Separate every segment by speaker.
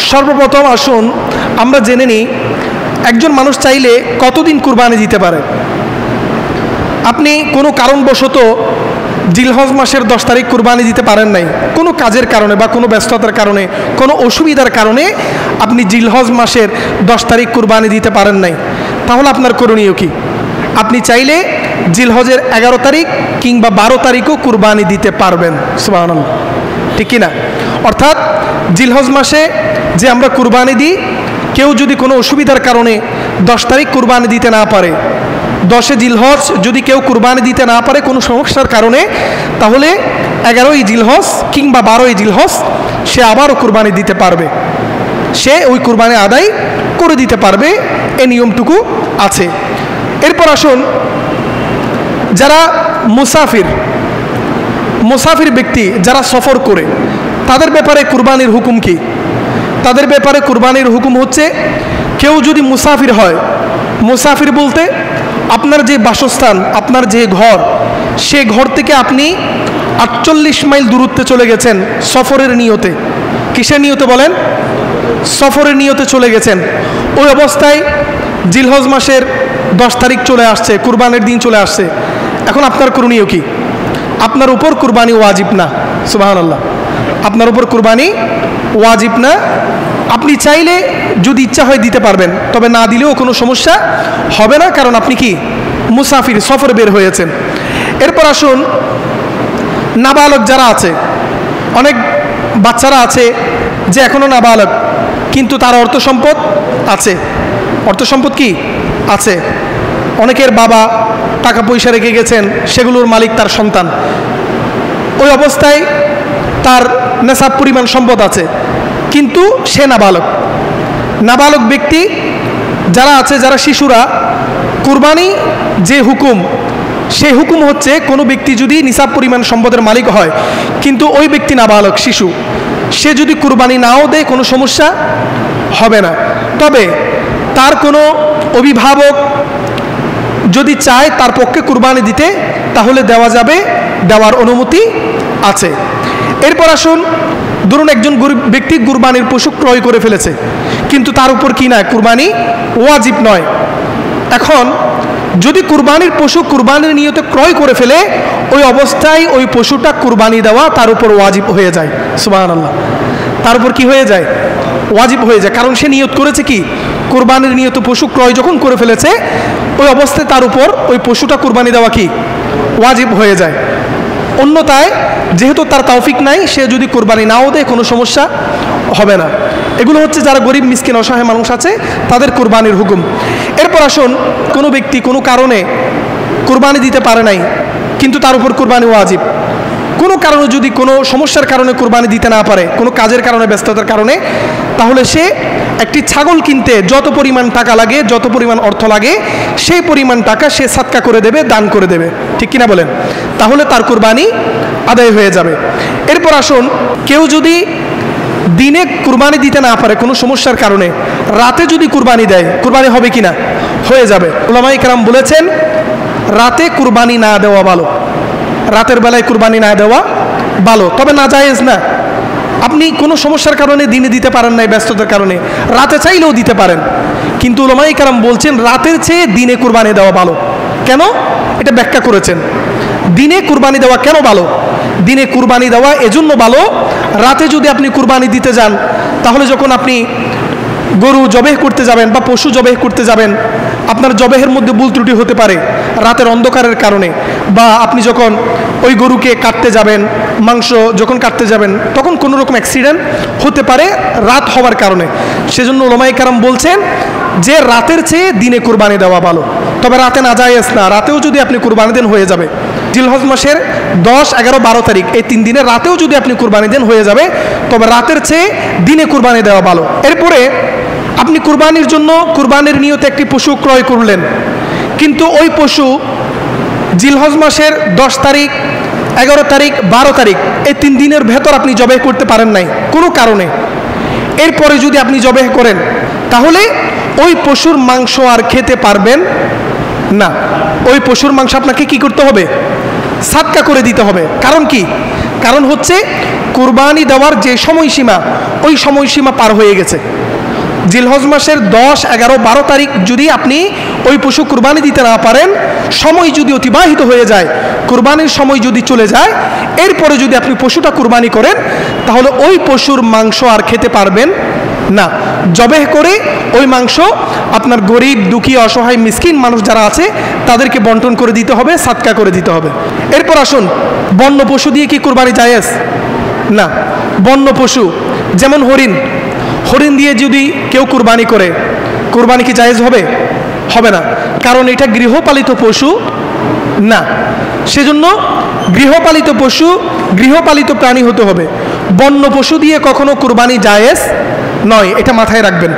Speaker 1: সর্বপ্রথম আসুন আমরা জেনে নিই একজন মানুষ চাইলে কতদিন কুরবানি দিতে পারে। আপনি কোনো কারণবশত জিলহজ মাসের 10 তারিখ কুরবানি দিতে পারেন নাই, কোনো কাজের কারণে বা কোনো ব্যস্ততার কারণে, কোনো অসুবিধার কারণে আপনি জিলহজ মাসের 10 তারিখ কুরবানি দিতে পারেন নাই, তাহলে আপনার করণীয় কি? আপনি চাইলে জিলহজের 11 তারিখ কিংবা 12 তারিখও কুরবানি দিতে পারবেন। সুবহানাল্লাহ, ঠিক কিনা? অর্থাৎ জিলহজ মাসে যে আমরা কুরবানি দিই, কেউ যদি কোনো অসুবিধার কারণে 10 তারিখ কুরবানি দিতে না পারে, 10 জিলহজ যদি কেউ কুরবানি দিতে না পারে কোনো সমস্যার কারণে, তাহলে 11ই জিলহজ কিংবা 12ই জিলহজ সে আবারও কুরবানি দিতে পারবে, সে ওই কুরবানি আদায় করে দিতে পারবে, এই নিয়মটুকু আছে। এরপর আসুন, যারা মুসাফির ব্যক্তি যারা সফর করে, তাদের ব্যাপারে কুরবানির হুকুম কি? তাদের ব্যাপারে কুরবানির হুকুম হচ্ছে, কেউ যদি মুসাফির হয়, মুসাফির বলতে আপনার যে বাসস্থান, আপনার যে ঘর, সে ঘর থেকে আপনি 48 মাইল দূরত্বে চলে গেছেন সফরের নিয়তে। কিসের নিয়তে বলেন? সফরের নিয়তে চলে গেছেন। ওই অবস্থায় জিলহজ মাসের 10 তারিখ চলে আসছে, কুরবানির দিন চলে আসছে। এখন আপনার করণীয় কি? আপনার উপর কুরবানি ওয়াজিব না। সুবহানাল্লাহ, আপনার উপর কুরবানি ওয়াজিব না। আপনি চাইলে যদি ইচ্ছা হয় দিতে পারবেন, তবে না দিলেও কোনো সমস্যা হবে না, কারণ আপনি কি মুসাফির, সফরে বের হয়েছেন। এরপর আসুন, নাবালক যারা আছে, অনেক বাচ্চারা আছে যে এখনও নাবালক, কিন্তু তার অর্থ সম্পদ আছে। অর্থ সম্পদ কি আছে? অনেকের বাবা টাকা পয়সা রেখে গেছেন, সেগুলোর মালিক তার সন্তান। ওই অবস্থায় তার নেশাব পরিমাণ সম্পদ আছে, কিন্তু সে নাবালক। নাবালক ব্যক্তি যারা আছে, যারা শিশুরা, কুরবানি যে হুকুম, সেই হুকুম হচ্ছে কোনো ব্যক্তি যদি নিসাব পরিমাণ সম্পদের মালিক হয়, কিন্তু ওই ব্যক্তি নাবালক, শিশু, সে যদি কুরবানি নাও দেয় কোনো সমস্যা হবে না। তবে তার কোনো অভিভাবক যদি চায় তার পক্ষে কুরবানি দিতে, তাহলে দেওয়া যাবে, দেওয়ার অনুমতি আছে। এরপর আসুন, ধরুন একজন ব্যক্তি কুরবানির পশু ক্রয় করে ফেলেছে, কিন্তু তার উপর কি না, কুরবানি ওয়াজিব নয়। এখন যদি কুরবানির পশু কুরবানির নিয়তে ক্রয় করে ফেলে, ওই অবস্থায় ওই পশুটা কুরবানি দেওয়া তার উপর ওয়াজিব হয়ে যায়। সুবহানাল্লাহ, তার উপর কি হয়ে যায়? ওয়াজিব হয়ে যায়, কারণ সে নিয়ত করেছে কি, কুরবানির নিয়ত পশু ক্রয় যখন করে ফেলেছে, ওই অবস্থায় তার উপর ওই পশুটা কুরবানি দেওয়া কি ওয়াজিব হয়ে যায়। অন্যথায় যেহেতু তার তৌফিক নাই, সে যদি কুরবানি নাও দেয় কোনো সমস্যা হবে না। এগুলো হচ্ছে যারা গরিব মিসকিন অসহায় মানুষ আছে, তাদের কুরবানির হুকুম। এরপর আসুন, কোনো ব্যক্তি কোনো কারণে কুরবানি দিতে পারে নাই, কিন্তু তার উপর কুরবানি ওয়াজিব। কোনো কারণে যদি কোনো সমস্যার কারণে কুরবানি দিতে না পারে, কোনো কাজের কারণে, ব্যস্ততার কারণে, তাহলে সে একটি ছাগল কিনতে যত পরিমাণ টাকা লাগে, যত পরিমাণ অর্থ লাগে, সেই পরিমাণ টাকা সে সাদকা করে দেবে, দান করে দেবে, ঠিক কিনা বলেন? তাহলে তার কুরবানি আদায় হয়ে যাবে। এরপর আসুন, কেউ যদি দিনে কুরবানি দিতে না পারে কোনো সমস্যার কারণে, রাতে যদি কুরবানি দেয়, কুরবানি হবে কি না? হয়ে যাবে। উলামায়ে কেরাম বলেছেন, রাতে কুরবানি না দেওয়া ভালো, রাতের বেলায় কুরবানি না দেওয়া ভালো, তবে না জায়েজ না। আপনি কোনো সমস্যার কারণে দিনে দিতে পারেন নাই, ব্যস্ততার কারণে, রাতে চাইলেও দিতে পারেন, কিন্তু উলামায়ে কেরাম বলছেন রাতের চেয়ে দিনে কুরবানি দেওয়া ভালো। কেন? এটা ব্যাখ্যা করেছেন। দিনে কুরবানি দেওয়া কেন ভালো? দিনে কুরবানি দেওয়া এজন্য ভালো, রাতে যদি আপনি কুরবানি দিতে যান, তাহলে যখন আপনি গরু জবেহ করতে যাবেন বা পশু জবেহ করতে যাবেন, আপনার জবেহের মধ্যে ভুল ত্রুটি হতে পারে রাতের অন্ধকারের কারণে, বা আপনি যখন ওই গরুকে কাটতে যাবেন, মাংস যখন কাটতে যাবেন, তখন কোনো রকম অ্যাক্সিডেন্ট হতে পারে রাত হওয়ার কারণে। সেজন্য উলামায়ে কেরাম বলছেন যে রাতের চেয়ে দিনে কুরবানি দেওয়া ভালো, তবে রাতে না জায়েজ না। রাতেও যদি আপনি কুরবানি দেন হয়ে যাবে। জিলহজ মাসের 10, 11, 12 তারিখ এই 3 দিনের রাতেও যদি আপনি কুরবানি দেন হয়ে যাবে, তবে রাতের চেয়ে দিনে কুরবানি দেওয়া ভালো। এরপরে আপনি কুরবানির জন্য কুরবানির নিয়তে একটি পশু ক্রয় করলেন, কিন্তু ওই পশু জিলহজ মাসের 10 তারিখ, 11 তারিখ, 12 তারিখ এই 3 দিনের ভেতর আপনি জবেহ করতে পারেন নাই কোনো কারণে। এরপরে যদি আপনি জবেহ করেন, তাহলে ওই পশুর মাংস আর খেতে পারবেন না। ওই পশুর মাংস আপনাকে কি করতে হবে? সাদকা করে দিতে হবে। কারণ কি? কারণ হচ্ছে কুরবানি দেওয়ার যে সময়সীমা, ওই সময়সীমা পার হয়ে গেছে, জিলহজ মাসের 10, 11, 12 তারিখ যদি আপনি ওই পশু কুরবানি দিতে না পারেন, সময় যদি অতিবাহিত হয়ে যায়, কুরবানির সময় যদি চলে যায়, এরপরে যদি আপনি পশুটা কুরবানি করেন, তাহলে ওই পশুর মাংস আর খেতে পারবেন না। জবেহ করে ওই মাংস আপনার গরিব, দুঃখী, অসহায়, মিসকিন মানুষ যারা আছে তাদেরকে বন্টন করে দিতে হবে, সাদকা করে দিতে হবে। এরপর আসুন, বন্য পশু দিয়ে কি কুরবানি জায়েজ? না। বন্য পশু যেমন হরিণ, হরিণ দিয়ে যদি কেউ কুরবানি করে, কুরবানি কি জায়েজ হবে? হবে না, কারণ এটা গৃহপালিত পশু না। সেজন্য গৃহপালিত পশু, গৃহপালিত প্রাণী হতে হবে। বন্য পশু দিয়ে কখনো কুরবানি জায়েজ নয়, এটা মাথায় রাখবেন।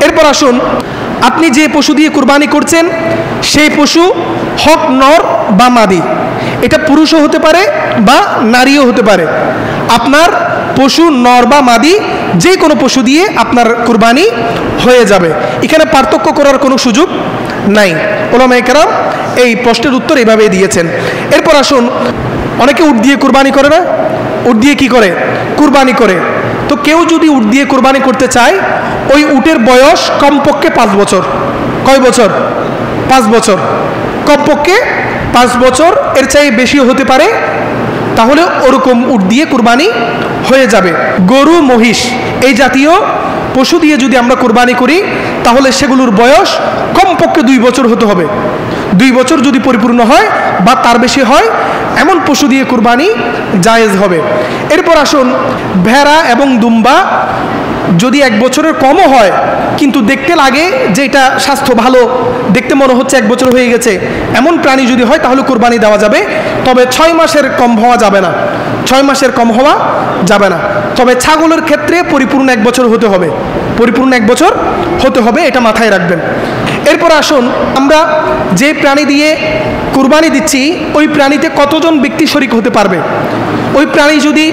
Speaker 1: এরপর আসুন, আপনি যে পশু দিয়ে কুরবানি করছেন সেই পশু হক নর বা মাদি, এটা পুরুষও হতে পারে বা নারীও হতে পারে। আপনার পশু নর বা মাদি যে কোনো পশু দিয়ে আপনার কুরবানি হয়ে যাবে, এখানে পার্থক্য করার কোনো সুযোগ নাই। উলামায়ে কেরাম এই প্রশ্নের উত্তর এইভাবে দিয়েছেন। এরপর আসুন, অনেকে উট দিয়ে কুরবানি করে না? উট দিয়ে কি করে? কুরবানি করে। তো কেউ যদি উট দিয়ে কুরবানি করতে চায়, ওই উটের বয়স কমপক্ষে 5 বছর। কয় বছর? 5 বছর। কমপক্ষে 5 বছর, এর চাই বেশিও হতে পারে, তাহলে ওরকম উট দিয়ে কুরবানি হয়ে যাবে। গরু, মহিষ এই জাতীয় পশু দিয়ে যদি আমরা কুরবানি করি, তাহলে সেগুলোর বয়স কমপক্ষে 2 বছর হতে হবে। 2 বছর যদি পরিপূর্ণ হয় বা তার বেশি হয়, এমন পশু দিয়ে কুরবানি জায়েজ হবে। এরপর আসুন, ভেড়া এবং দুম্বা যদি 1 বছরের কমও হয়, কিন্তু দেখতে লাগে যে এটা স্বাস্থ্য ভালো, দেখতে মনে হচ্ছে 1 বছর হয়ে গেছে, এমন প্রাণী যদি হয় তাহলে কুরবানি দেওয়া যাবে। তবে 6 মাসের কম হওয়া যাবে না, 6 মাসের কম হওয়া যাবে না। তবে ছাগলের ক্ষেত্রে পরিপূর্ণ 1 বছর হতে হবে, পরিপূর্ণ 1 বছর হতে হবে, এটা মাথায় রাখবেন। এরপর আসুন, আমরা যে প্রাণী দিয়ে কুরবানি দিচ্ছি ওই প্রাণীতে কতজন ব্যক্তি শরিক হতে পারবে? ওই প্রাণী যদি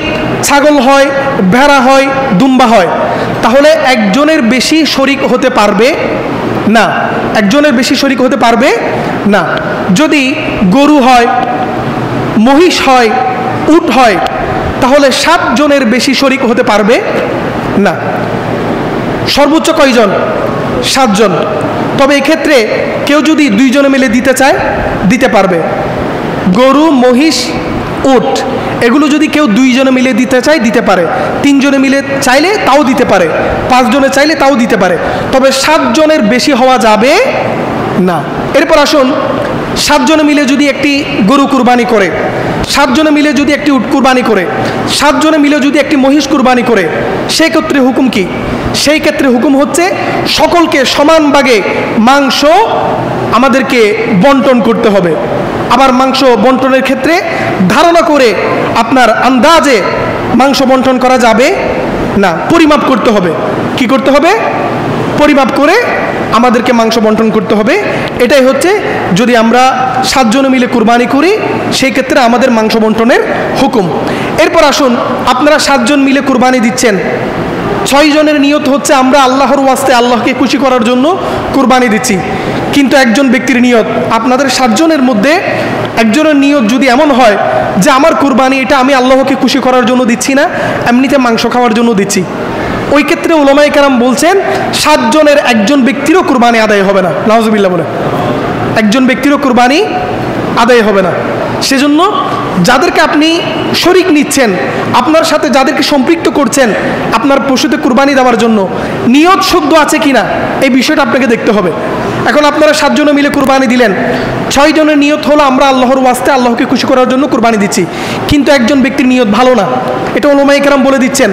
Speaker 1: ছাগল হয়, ভেড়া হয়, দুম্বা হয়, তাহলে একজনের বেশি শরিক হতে পারবে না, একজনের বেশি শরিক হতে পারবে না। যদি গরু হয়, মহিষ হয়, উট হয়, তাহলে 7 জনের বেশি শরিক হতে পারবে না। সর্বোচ্চ কয়জন? 7 জন। তবে এক্ষেত্রে কেউ যদি 2 জনে মিলে দিতে চায়, দিতে পারবে। গরু, মহিষ, উট এগুলো যদি কেউ 2 জনে মিলে দিতে চায়, দিতে পারে। 3 জনে মিলে চাইলে তাও দিতে পারে, 5 জনে চাইলে তাও দিতে পারে। তবে 7 জনের বেশি হওয়া যাবে না। এরপর আসুন, 7 জনে মিলে যদি একটি গরু কুরবানি করে, 7 জনে মিলে যদি একটি উট কুরবানি করে, 7 জনে মিলে যদি একটি মহিষ কুরবানি করে, সেই ক্ষেত্রে হুকুম কি? সেই ক্ষেত্রে হুকুম হচ্ছে সকলকে সমান ভাগে মাংস আমাদেরকে বন্টন করতে হবে। আবার মাংস বন্টনের ক্ষেত্রে ধারণা করে আপনার আন্দাজে মাংস বন্টন করা যাবে না, পরিমাপ করতে হবে। কি করতে হবে? পরিমাপ করে আমাদেরকে মাংস বন্টন করতে হবে। এটাই হচ্ছে, যদি আমরা 7 জনে মিলে কুরবানি করি সেই ক্ষেত্রে আমাদের মাংস বন্টনের হুকুম। এরপর আসুন, আপনারা 7 জন মিলে কুরবানি দিচ্ছেন, 6 জনের নিয়ত হচ্ছে আমরা আল্লাহর ওয়াস্তে, আল্লাহকে খুশি করার জন্য কুরবানি দিচ্ছি। কিন্তু একজন ব্যক্তির নিয়ত, আপনাদের 7 জনের মধ্যে একজনের নিয়ত যদি এমন হয় যে আমার কুরবানি এটা আমি আল্লাহকে খুশি করার জন্য দিচ্ছি না, এমনিতে মাংস খাওয়ার জন্য দিচ্ছি, ওই ক্ষেত্রে উলামায়ে কেরাম বলছেন 7 জনের একজন ব্যক্তিরও কুরবানি আদায় হবে না। নাউজুবিল্লাহ বলে, একজন ব্যক্তিরও কুরবানি আদায় হবে না। সেজন্য যাদেরকে আপনি শরিক নিচ্ছেন, আপনার সাথে যাদেরকে সম্পৃক্ত করছেন আপনার পশুতে কুরবানি দেওয়ার জন্য, নিয়ত শুদ্ধ আছে কিনা এই বিষয়টা আপনাকে দেখতে হবে। এখন আপনারা 7 জনে মিলে কুরবানি দিলেন, 6 জনের নিয়ত হলো আমরা আল্লাহর ওয়াস্তে, আল্লাহকে খুশি করার জন্য কুরবানি দিচ্ছি, কিন্তু একজন ব্যক্তির নিয়ত ভালো না, এটা উলামায়ে কেরাম বলে দিচ্ছেন।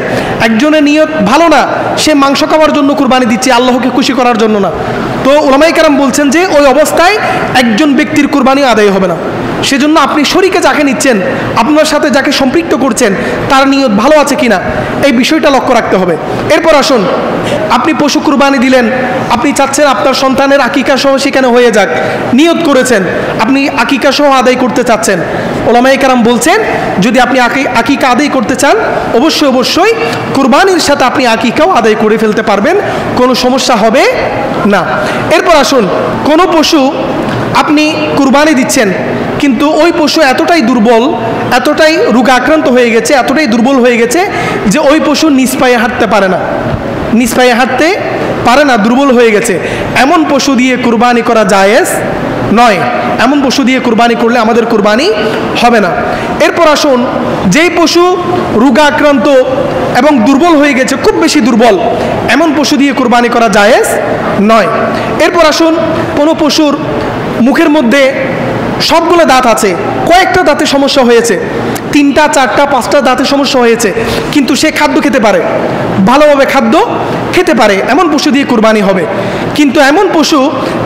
Speaker 1: একজনের নিয়ত ভালো না, সে মাংস খাওয়ার জন্য কুরবানি দিচ্ছে, আল্লাহকে খুশি করার জন্য না। তো উলামায়ে কেরাম বলছেন যে ওই অবস্থায় একজন ব্যক্তির কুরবানি আদায় হবে না। সেজন্য আপনি শরীকে যাকে নিচ্ছেন, আপনার সাথে যাকে সম্পৃক্ত করছেন, তার নিয়ত ভালো আছে কিনা এই বিষয়টা লক্ষ্য রাখতে হবে। এরপর আসুন, আপনি পশু কুরবানি দিলেন, আপনি চাচ্ছেন আপনার সন্তানের আকিকা সহ সেখানে হয়ে যাক, নিয়ত করেছেন আপনি আকিকা সহ আদায় করতে চাচ্ছেন। উলামায়ে কেরাম বলছেন যদি আপনি আকিকা আদায় করতে চান, অবশ্যই অবশ্যই কুরবানির সাথে আপনি আকিকাও আদায় করে ফেলতে পারবেন, কোনো সমস্যা হবে না। এরপর আসুন, কোনো পশু আপনি কুরবানি দিচ্ছেন কিন্তু ওই পশু এতটাই দুর্বল, এতটাই রোগাক্রান্ত হয়ে গেছে, এতটাই দুর্বল হয়ে গেছে যে ওই পশু নিজ পায়ে হাঁটতে পারে না, নিজ পায়ে হাঁটতে পারে না, দুর্বল হয়ে গেছে। এমন পশু দিয়ে কুরবানি করা জায়েজ নয়। এমন পশু দিয়ে কুরবানি করলে আমাদের কুরবানি হবে না। এরপর আসুন, যেই পশু রোগাক্রান্ত এবং দুর্বল হয়ে গেছে, খুব বেশি দুর্বল, এমন পশু দিয়ে কুরবানি করা জায়েজ নয়। এরপর আসুন, কোনো পশুর মুখের মধ্যে সবগুলো দাঁত আছে, কয়েকটা দাঁতে সমস্যা হয়েছে, 3টা 4টা 5টা দাঁতে সমস্যা হয়েছে, কিন্তু সে খাদ্য খেতে পারে, ভালোভাবে খাদ্য খেতে পারে, এমন পশু দিয়ে কুরবানি হবে। কিন্তু এমন পশু,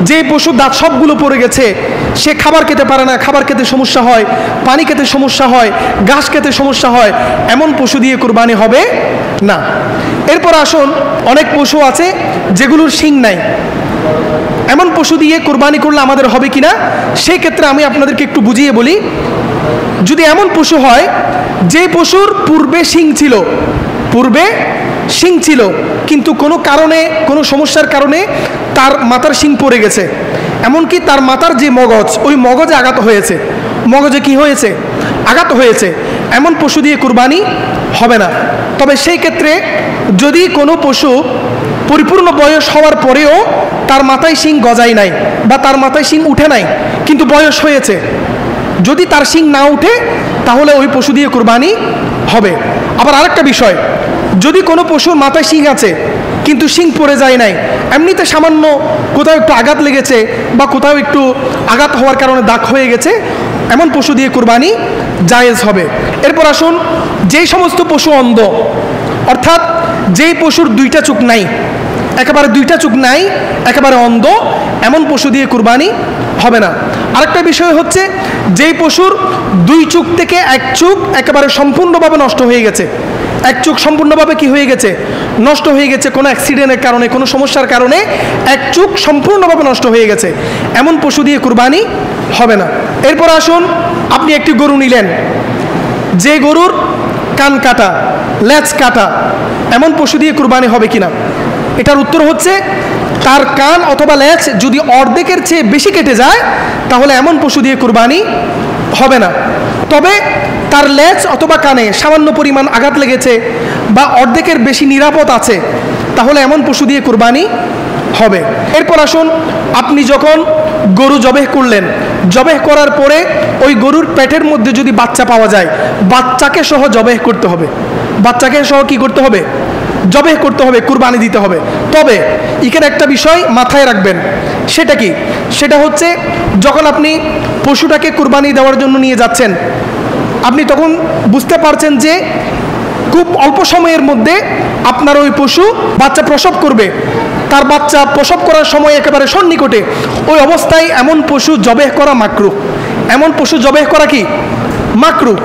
Speaker 1: যে পশু দাঁত সবগুলো পড়ে গেছে, সে খাবার খেতে পারে না, খাবার খেতে সমস্যা হয়, পানি খেতে সমস্যা হয়, ঘাস খেতে সমস্যা হয়, এমন পশু দিয়ে কুরবানি হবে না। এরপর আসুন, অনেক পশু আছে যেগুলোর শিং নাই, এমন পশু দিয়ে কুরবানি করলে আমাদের হবে কিনা সেই ক্ষেত্রে আমি আপনাদেরকে একটু বুঝিয়ে বলি। যদি এমন পশু হয় যে পশুর পূর্বে শিং ছিল, পূর্বে শিং ছিল, কিন্তু কোনো কারণে, কোনো সমস্যার কারণে তার মাথার শিং পড়ে গেছে, এমনকি তার মাথার যে মগজ, ওই মগজে আঘাত হয়েছে, মগজে কি হয়েছে, আঘাত হয়েছে, এমন পশু দিয়ে কুরবানি হবে না। তবে সেই ক্ষেত্রে যদি কোনো পশু পরিপূর্ণ বয়স হওয়ার পরেও তার মাথায় শিং গজায় নাই বা তার মাথায় শিং উঠে নাই, কিন্তু বয়স হয়েছে, যদি তার শিং না উঠে তাহলে ওই পশু দিয়ে কুরবানি হবে। আবার আরেকটা বিষয়, যদি কোনো পশুর মাথায় শিং আছে কিন্তু শিং পড়ে যায় নাই, এমনিতে সামান্য কোথাও একটু আঘাত লেগেছে বা কোথাও একটু আঘাত হওয়ার কারণে দাগ হয়ে গেছে, এমন পশু দিয়ে কুরবানি জায়েজ হবে। এরপর আসুন, যেই সমস্ত পশু অন্ধ, অর্থাৎ যেই পশুর 2টা চোখ নাই, একেবারে 2টা চোখ নাই, একেবারে অন্ধ, এমন পশু দিয়ে কুরবানি হবে না। আরেকটা বিষয় হচ্ছে, যেই পশুর 2 চোখ থেকে 1 চোখ একেবারে সম্পূর্ণভাবে নষ্ট হয়ে গেছে, 1 চোখ সম্পূর্ণভাবে কি হয়ে গেছে, নষ্ট হয়ে গেছে, কোনো অ্যাক্সিডেন্টের কারণে, কোনো সমস্যার কারণে 1 চোখ সম্পূর্ণভাবে নষ্ট হয়ে গেছে, এমন পশু দিয়ে কুরবানি হবে না। এরপর আসুন, আপনি একটি গরু নিলেন, যে গরুর কান কাটা, লেজ কাটা, এমন পশু দিয়ে কুরবানি হবে কিনা? এটার উত্তর হচ্ছে, তার কান অথবা লেজ যদি অর্ধেকের চেয়ে বেশি কেটে যায় তাহলে এমন পশু দিয়ে কুরবানি হবে না। তবে তার লেজ অথবা কানে সামান্য পরিমাণ আঘাত লেগেছে বা অর্ধেকের বেশি নিরাপদ আছে, তাহলে এমন পশু দিয়ে কুরবানি হবে। এরপর আসুন, আপনি যখন গরু জবেহ করলেন, জবেহ করার পরে ওই গরুর পেটের মধ্যে যদি বাচ্চা পাওয়া যায়, বাচ্চাকে সহ জবেহ করতে হবে, বাচ্চাকে সহ কি করতে হবে, জবেহ করতে হবে, কুরবানি দিতে হবে। তবে এখানে একটা বিষয় মাথায় রাখবেন, সেটা কি, সেটা হচ্ছে যখন আপনি পশুটাকে কুরবানি দেওয়ার জন্য নিয়ে যাচ্ছেন, আপনি তখন বুঝতে পারছেন যে খুব অল্প সময়ের মধ্যে আপনার ওই পশু বাচ্চা প্রসব করবে, তার বাচ্চা প্রসব করার সময় একেবারে সন্নিকটে, ওই অবস্থায় এমন পশু জবেহ করা মাকরুহ, এমন পশু জবেহ করা কি মাকরুহ।